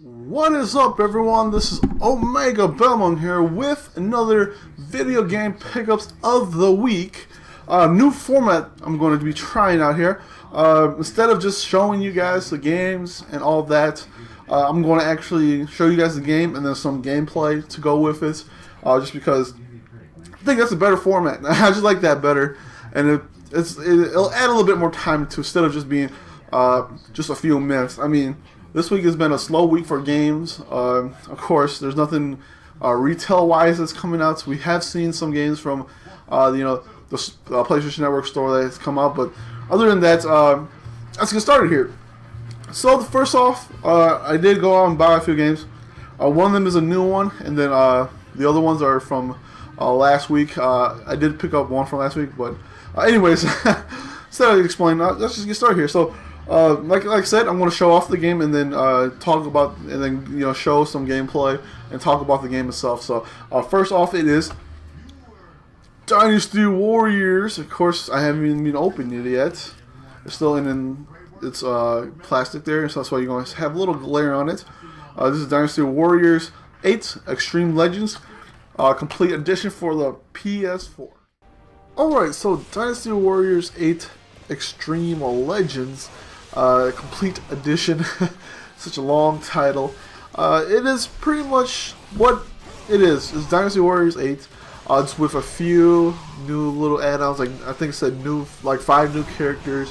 What is up, everyone? This is Omegabalmung here with another video game pickups of the week. New format I'm going to be trying out here. Instead of just showing you guys the games and all that, I'm going to actually show you guys the game and then some gameplay to go with it. Just because I think that's a better format. I just like that better, and it'll add a little bit more time to instead of just being just a few minutes. I mean, this week has been a slow week for games. Of course, there's nothing retail-wise that's coming out. So we have seen some games from the PlayStation Network store that's come out, but other than that, let's get started here. So first off, I did go out and buy a few games. One of them is a new one, and then the other ones are from last week. I did pick up one from last week, but anyways, instead of explaining, let's just get started here. So. Like I said, I'm going to show off the game and then talk about, and then show some gameplay and talk about the game itself. So first off, it is Dynasty Warriors. Of course, I haven't even opened it yet. It's still in its plastic there, so that's why you're going to have a little glare on it. This is Dynasty Warriors 8 Xtreme Legends Complete Edition for the PS4. Alright, so Dynasty Warriors 8 Xtreme Legends Complete Edition. Such a long title. It is pretty much what it is. It's Dynasty Warriors 8. It's with a few new little add-ons. Like I think it said like 5 new characters,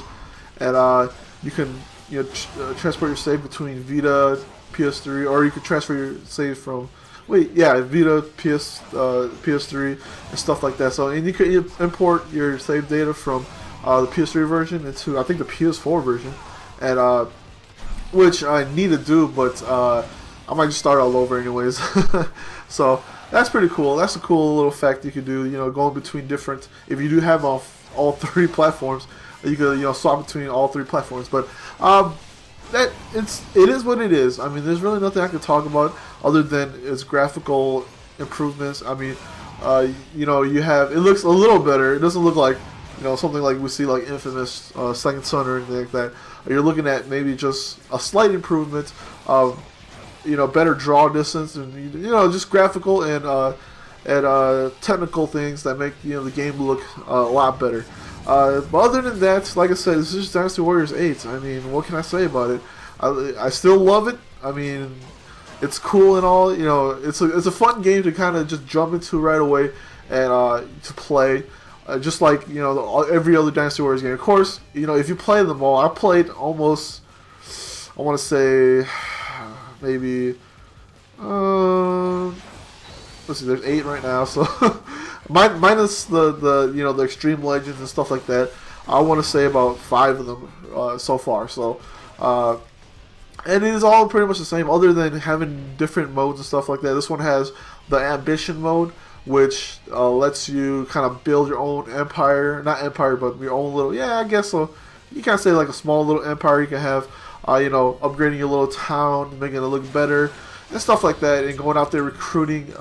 and you can transport your save between Vita, PS3, or you can transfer your save from Vita, PS3, and stuff like that. So and you can import your save data from the PS3 version into I think the PS4 version, and which I need to do, but I might just start all over anyways. So that's pretty cool. That's a cool little fact you can do. Going between different. If you do have all 3 platforms, you could swap between all 3 platforms. But it is what it is. I mean, there's really nothing I can talk about other than its graphical improvements. I mean, you have it looks a little better. It doesn't look like something like we see like Infamous Second Son or anything like that. You're looking at maybe just a slight improvement of better draw distance and just graphical and technical things that make the game look a lot better. But other than that, like I said, this is Dynasty Warriors 8. I mean, what can I say about it? I still love it. I mean, it's cool and all. It's a fun game to kind of just jump into right away and to play. Just like every other Dynasty Warriors game. Of course, if you play them all, I played almost. I want to say maybe. Let's see. There's 8 right now, so minus the Xtreme Legends and stuff like that. I want to say about 5 of them so far. So, and it is all pretty much the same, other than having different modes and stuff like that. This one has the Ambition mode, which lets you kind of build your own empire. Not empire, but your own little, I guess so. You kind of say like a small little empire you can have, upgrading your little town, making it look better, and stuff like that, and going out there recruiting,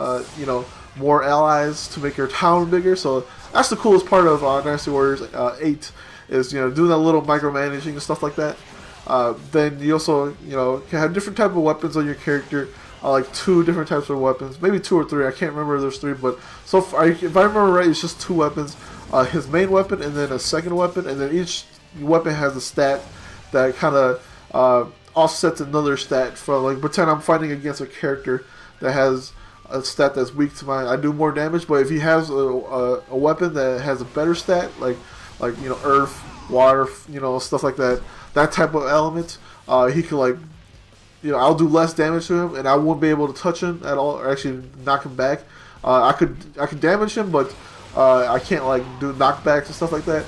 more allies to make your town bigger. So that's the coolest part of Dynasty Warriors 8, is, doing that little micromanaging and stuff like that. Then you also, can have different type of weapons on your character. Like 2 different types of weapons, maybe 2 or 3. I can't remember if there's 3, but so far, if I remember right, it's just 2 weapons. His main weapon and then a second weapon, and then each weapon has a stat that kind of offsets another stat. From like pretend I'm fighting against a character that has a stat that's weak to mine. I do more damage, but if he has a weapon that has a better stat, like earth, water, stuff like that, that type of element, he could like. I'll do less damage to him, and I won't be able to touch him at all, or actually knock him back. I could damage him, but I can't like do knockbacks and stuff like that.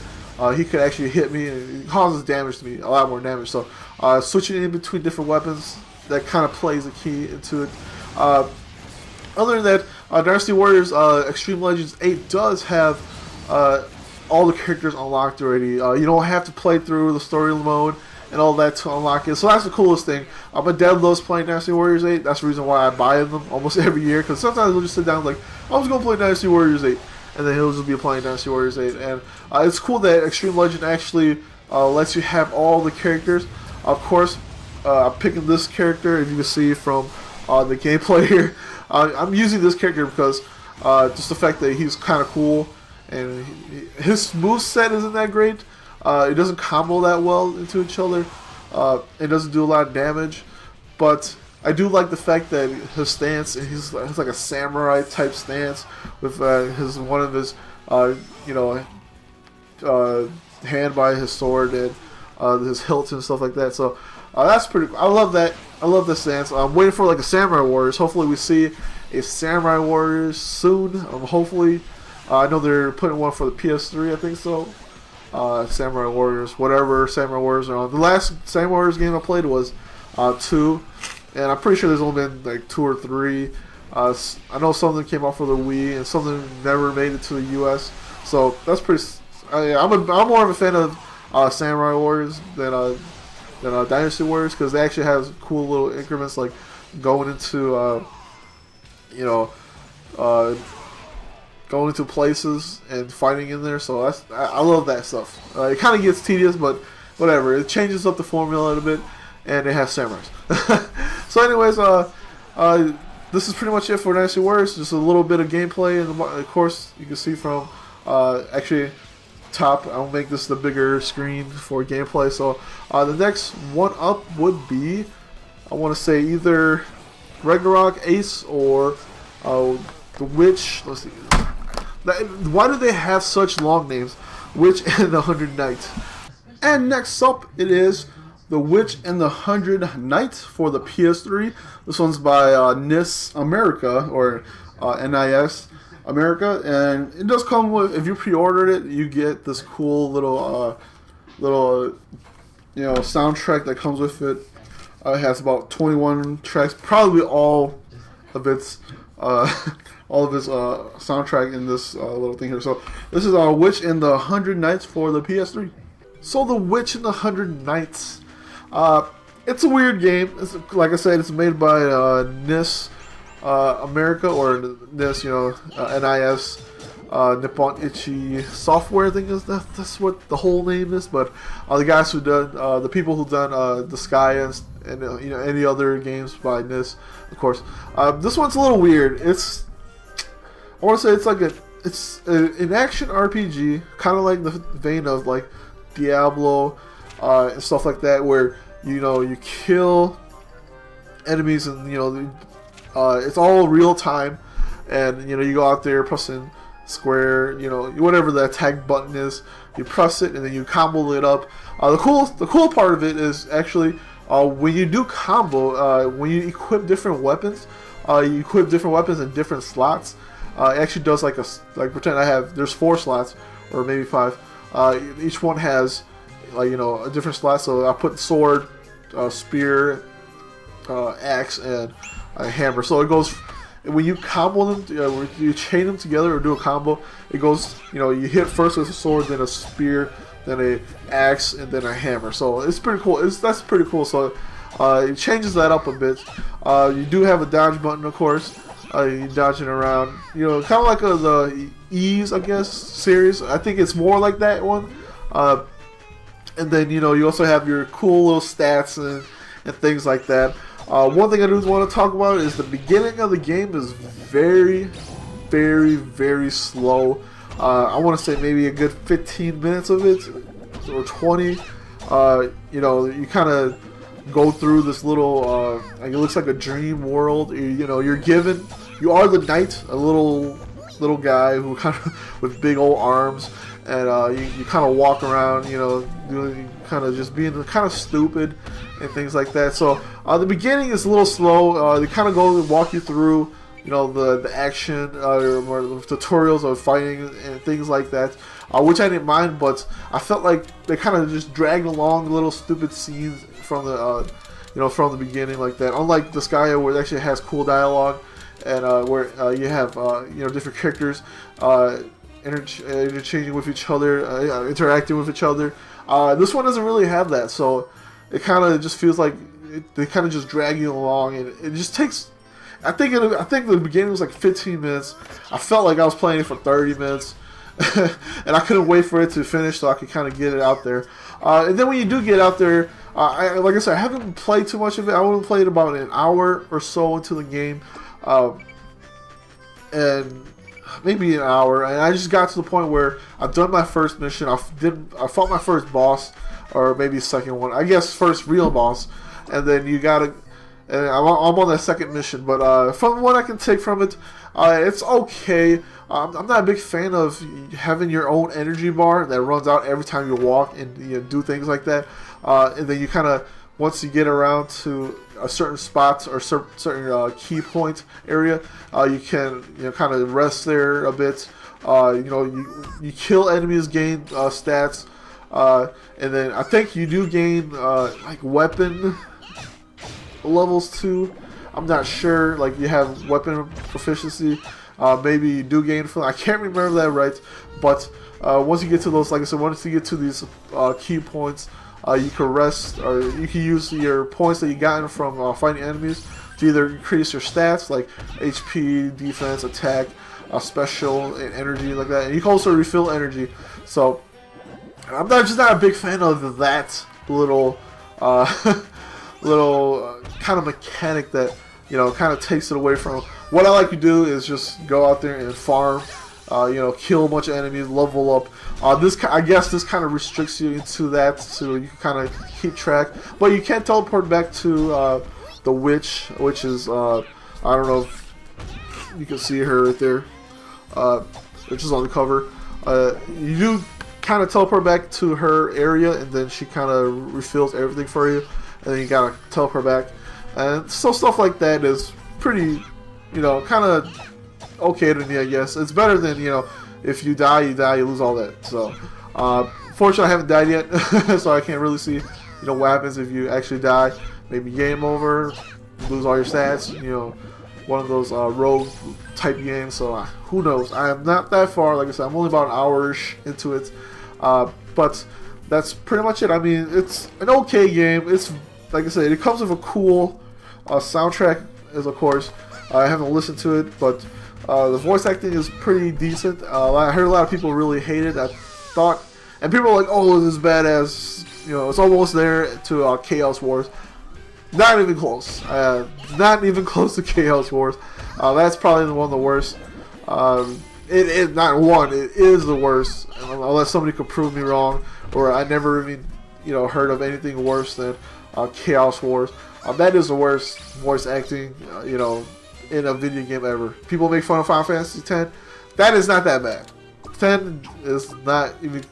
He could actually hit me, and it causes damage to me, a lot more damage. So switching in between different weapons, that kind of plays a key into it. Other than that, Dynasty Warriors Xtreme Legends 8 does have all the characters unlocked already. You don't have to play through the story mode and all that to unlock it. So that's the coolest thing. My dad loves playing Dynasty Warriors 8. That's the reason why I buy them almost every year. Because sometimes we'll just sit down like, I was going to play Dynasty Warriors 8. And then he'll just be playing Dynasty Warriors 8. And it's cool that Xtreme Legend actually lets you have all the characters. Of course, I'm picking this character. If you can see from the gameplay here, I'm using this character because just the fact that he's kind of cool, and his moveset isn't that great. It doesn't combo that well into each other. It doesn't do a lot of damage, but I do like the fact that his stance, he's like a samurai type stance with one of his hand by his sword and his hilt and stuff like that. So that's pretty. I love that. I love this stance. I'm waiting for like a Samurai Warriors. Hopefully we see a Samurai Warriors soon. Hopefully, I know they're putting one for the PS3. I think so. Samurai Warriors, whatever Samurai Warriors are on. The last Samurai Warriors game I played was 2, and I'm pretty sure there's only been like 2 or 3. I know something came out for the Wii, and something never made it to the US. So that's pretty. I'm more of a fan of Samurai Warriors than Dynasty Warriors, because they actually have cool little increments like going into going into places and fighting in there. So I love that stuff. It kind of gets tedious, but whatever. It changes up the formula a little bit, and it has samurais. So anyways, this is pretty much it for Dynasty Warriors. Just a little bit of gameplay, and of course you can see from actually top. I'll make this the bigger screen for gameplay. So the next one up would be, I want to say, either Ragnarok Ace or the Witch. Let's see. Why do they have such long names? Witch and the 100 Knights. And next up, it is The Witch and the 100 Knights for the PS3. This one's by NIS America, or NIS America, and it does come with, if you pre-ordered it, you get this cool little soundtrack that comes with it. It has about 21 tracks, probably all of its soundtrack in this little thing here. So this is Witch and the 100 Knights for the PS3. So The Witch and the 100 Knights, it's a weird game. It's, like I said, it's made by NIS America, or NIS, NIS, Nippon Ichi Software, I think that's what the whole name is. But the guys who done, the people who done the Sky and any other games by NIS, of course. This one's a little weird. I want to say it's an action RPG, kind of like the vein of like Diablo and stuff like that, where you kill enemies, and it's all real time, and you go out there pressing square, whatever the attack button is, you press it and then you combo it up. The cool part of it is actually when you do combo, when you equip different weapons, you equip different weapons in different slots. It actually does like pretend there's 4 slots or maybe 5. Each one has a different slot. So I put sword, spear, axe, and a hammer. So it goes, when you combo them, when you chain them together or do a combo, it goes, you hit first with a sword, then a spear, then a axe, and then a hammer. So it's pretty cool. That's pretty cool. So it changes that up a bit. You do have a dodge button, of course. You're dodging around, kind of like the Ease, I guess, series. I think it's more like that one. And then you also have your cool little stats and things like that. One thing I do want to talk about is the beginning of the game is very, very, very slow. I want to say maybe a good 15 minutes of it, or 20. You kind of go through this little, it looks like a dream world. You are the knight, a little guy who kind of with big old arms, and you kind of walk around, doing kind of just being kind of stupid and things like that. So the beginning is a little slow. They kind of go and walk you through, the action or the tutorials of fighting and things like that, which I didn't mind, but I felt like they kind of just dragged along little stupid scenes from the beginning like that. Unlike the Sky, where it actually has cool dialogue, and where you have different characters interchanging with each other, interacting with each other. This one doesn't really have that, so it kind of just feels like they kind of just drag you along, and it just takes. I think the beginning was like 15 minutes. I felt like I was playing it for 30 minutes, and I couldn't wait for it to finish so I could kind of get it out there. And then when you do get out there, Like I said, I haven't played too much of it. I only played about an hour or so into the game, and maybe an hour. And I just got to the point where I've done my first mission. I fought my first boss, or maybe second one. I guess first real boss, and then you gotta. And I'm on that second mission. But from what I can take from it, it's okay. I'm not a big fan of having your own energy bar that runs out every time you walk and do things like that. And then you kind of, once you get around to a certain spot or certain key point area, you can kind of rest there a bit. You kill enemies, gain stats, and then I think you do gain like weapon levels too. I'm not sure. Like you have weapon proficiency. Maybe you do gain from. I can't remember that right. But once you get to those, like I said, once you get to these key points, you can rest, or you can use your points that you gotten from fighting enemies to either increase your stats, like HP, defense, attack, special, and energy, like that. And you can also refill energy. So I'm just not a big fan of that little kind of mechanic that kind of takes it away from. What I like to do is just go out there and farm, kill a bunch of enemies, level up. I guess this kind of restricts you into that, so you can kind of keep track. But you can teleport back to the witch, which is I don't know if you can see her right there, which is on the cover. You do kind of teleport back to her area, and then she kind of refills everything for you, and then you gotta teleport back. And so stuff like that is pretty, kind of okay to me, I guess. It's better than, if you die, you lose all that. So, fortunately, I haven't died yet, so I can't really see, what happens if you actually die. Maybe game over, lose all your stats, one of those rogue type games. So, who knows? I am not that far. Like I said, I'm only about an hour-ish into it. But that's pretty much it. I mean, it's an okay game. It's, like I said, it comes with a cool soundtrack, of course. I haven't listened to it, but the voice acting is pretty decent. I heard a lot of people really hate it. I thought, and people are like, "Oh, this is bad as it's almost there to Chaos Wars." Not even close. Not even close to Chaos Wars. That's probably one of the worst. It not one. It is the worst, unless somebody could prove me wrong, or I never even heard of anything worse than Chaos Wars. That is the worst voice acting, in a video game ever. People make fun of Final Fantasy X. That is not that bad. 10 is not even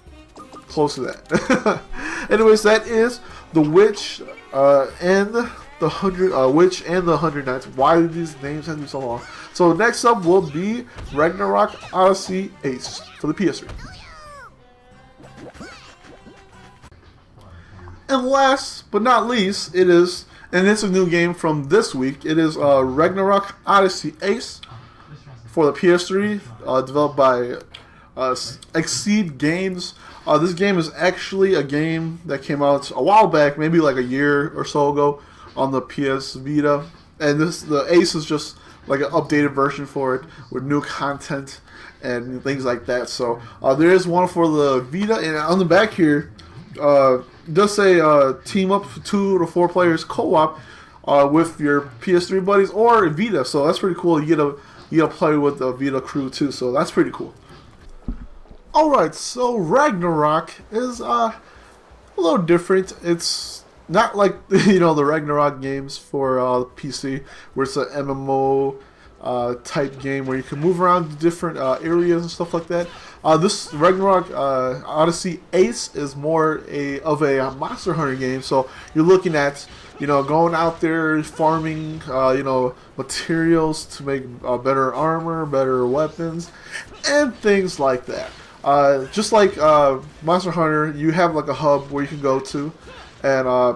close to that. Anyways, that is the Witch and the 100 Knights. Why do these names have to be so long? So next up will be Ragnarok Odyssey Ace for the PS3. And last but not least, and it's a new game from this week. It is Ragnarok Odyssey Ace for the PS3, developed by Xtreme Games. This game is actually a game that came out a while back, maybe like a year or so ago, on the PS Vita. And the Ace is just like an updated version for it with new content and things like that. So there is one for the Vita, and on the back here, it does say team up 2 to 4 players co-op with your PS3 buddies or Vita. So that's pretty cool. You get to play with the Vita crew too. So that's pretty cool. Alright, so Ragnarok is a little different. It's not like the Ragnarok games for PC, where it's an MMO type game where you can move around to different areas and stuff like that. This Ragnarok Odyssey Ace is more of a Monster Hunter game. So you're looking at going out there farming materials to make better armor, better weapons, and things like that. Just like Monster Hunter, you have like a hub where you can go to, and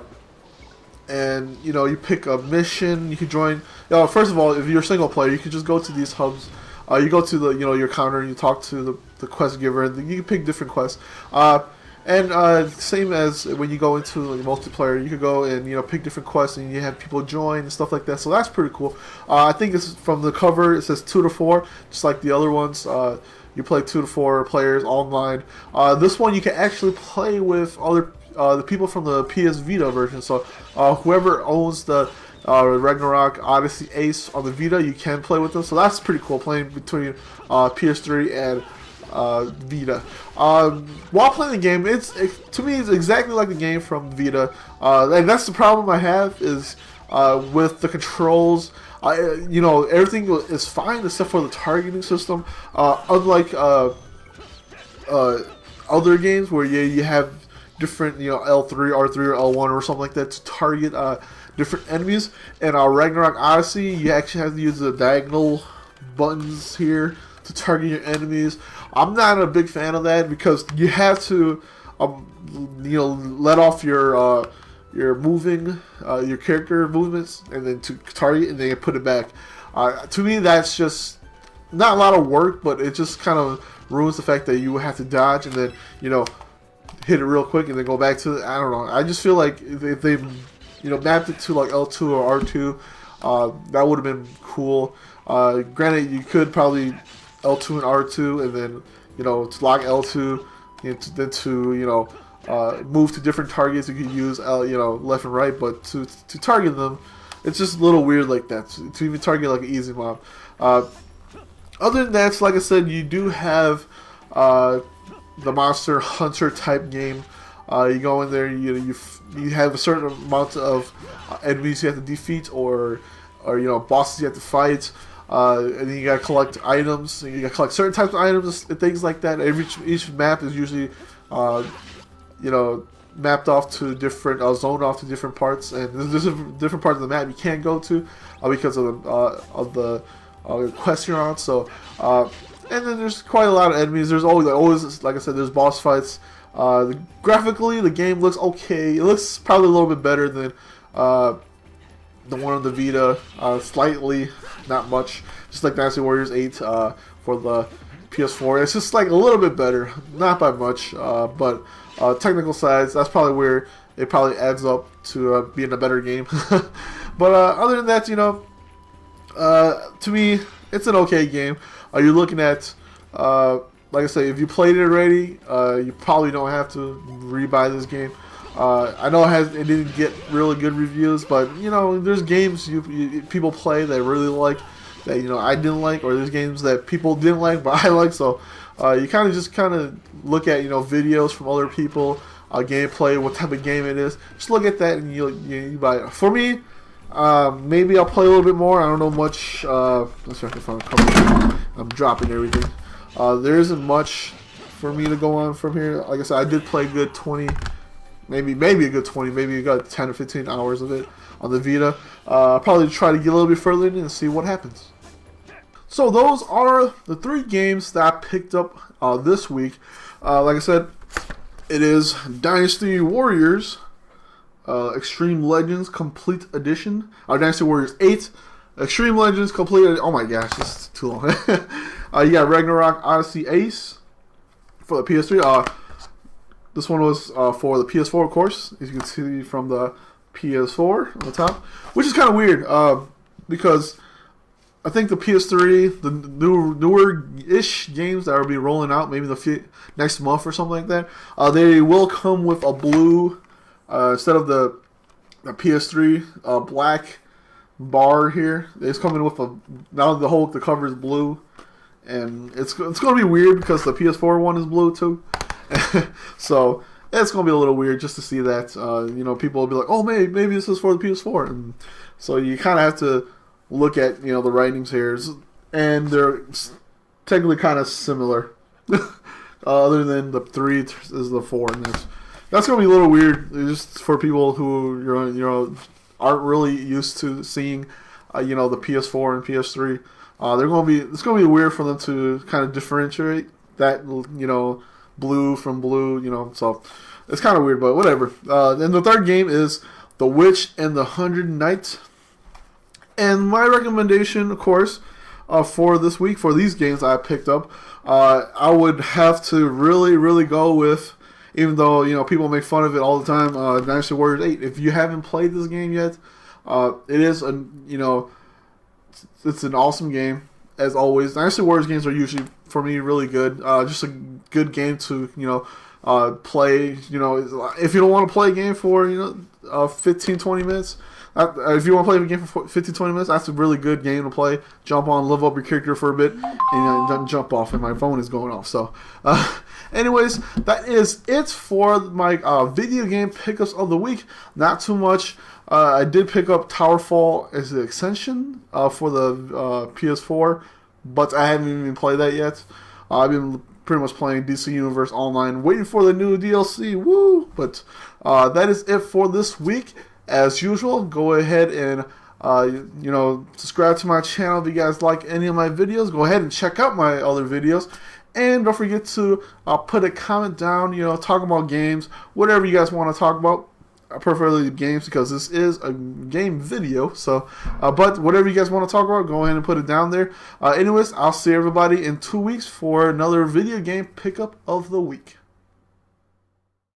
you pick a mission. You can join. First of all, if you're a single player, you can just go to these hubs. You go to the your counter and you talk to the quest giver, and you can pick different quests. Same as when you go into multiplayer, you could go and pick different quests, and you have people join and stuff like that. So that's pretty cool. I think it's from the cover. It says 2 to 4, just like the other ones. You play 2 to 4 players online. This one you can actually play with other the people from the PS Vita version. So whoever owns the Ragnarok Odyssey Ace on the Vita, you can play with them. So that's pretty cool, playing between PS3 and Vita. While playing the game, to me it's exactly like the game from Vita, and that's the problem I have is with the controls. Everything is fine except for the targeting system. Unlike other games where you have different L3, R3, or L1 or something like that to target different enemies. In Ragnarok Odyssey, you actually have to use the diagonal buttons here to target your enemies. I'm not a big fan of that because you have to let off your your character movements and then to target and then put it back. To me, that's just not a lot of work, but it just kind of ruins the fact that you have to dodge and then hit it real quick and then go back to it. I don't know. I just feel like if they mapped it to like L2 or R2, that would have been cool. Granted, you could probably L2 and R2 and then to lock L2 then to move to different targets. You could use left and right, but to target them, it's just a little weird like that. To even target like an easy mob. Other than that, like I said, you do have the monster hunter type game. You go in there, you have a certain amount of enemies you have to defeat or bosses you have to fight. And then you gotta collect items. You gotta collect certain types of items and things like that. Each map is usually mapped off to different, zoned off to different parts, and there's different parts of the map you can't go to because of the quest you're on. So, and then there's quite a lot of enemies. There's always, like I said, there's boss fights. Graphically, the game looks okay. It looks probably a little bit better than the one on the Vita, slightly, not much. Just like Dynasty Warriors 8 for the PS4. It's just like a little bit better, not by much, but technical sides, that's probably where it probably adds up to being a better game. But other than that, to me, it's an okay game. You're looking at, like I say, if you played it already, you probably don't have to rebuy this game. I know it didn't get really good reviews, but there's games people play that really like that I didn't like, or there's games that people didn't like but I like. So you kind of look at videos from other people, gameplay, what type of game it is. Just look at that and you buy it. For me, maybe I'll play a little bit more. I don't know much. Let's see if I can find a couple. I'm dropping everything. There isn't much for me to go on from here. Like I said, I did play a good 20. Maybe a good 20, maybe you got 10 or 15 hours of it on the Vita. I'll probably try to get a little bit further in and see what happens. So those are the 3 games that I picked up this week. Like I said, it is Dynasty Warriors, Xtreme Legends Complete Edition, Dynasty Warriors 8, Xtreme Legends Complete Edition. Oh my gosh, this is too long. You got Ragnarok Odyssey Ace for the PS3. This one was for the PS4, of course, as you can see from the PS4 on the top, which is kind of weird because I think the PS3, the newer-ish games that will be rolling out maybe next month or something like that, they will come with a blue, instead of the PS3 black bar here. It's coming with now the cover is blue, and it's going to be weird because the PS4 one is blue too. So it's gonna be a little weird just to see that. People will be like, "Oh, maybe this is for the PS4," and so you kind of have to look at the writings here, and they're technically kind of similar. Other than the 3 is the 4, and that's gonna be a little weird just for people who aren't really used to seeing the PS4 and PS3. It's gonna be weird for them to kind of differentiate that blue from blue, so it's kind of weird, but whatever. Then the 3rd game is The Witch and the 100 Knights. And my recommendation, of course, for this week, for these games I picked up, I would have to really, really go with, even though, people make fun of it all the time, Dynasty Warriors 8. If you haven't played this game yet, it is, it's an awesome game. as always, Dynasty Warriors games are usually, for me, really good. Just a good game to, play. If you don't want to play a game for, 15, 20 minutes, if you want to play a game for 15, 20 minutes, that's a really good game to play. Jump on, live up your character for a bit, and then jump off, and my phone is going off. So, anyways, that is it for my video game pickups of the week. Not too much. I did pick up Towerfall as an extension for the PS4, but I haven't even played that yet. I've been pretty much playing DC Universe Online, waiting for the new DLC. Woo! But that is it for this week. As usual, go ahead and subscribe to my channel if you guys like any of my videos. Go ahead and check out my other videos. And don't forget to put a comment down, talk about games, whatever you guys want to talk about. Preferably games, because this is a game video. So, but whatever you guys want to talk about, go ahead and put it down there. Anyways, I'll see everybody in 2 weeks for another video game pickup of the week.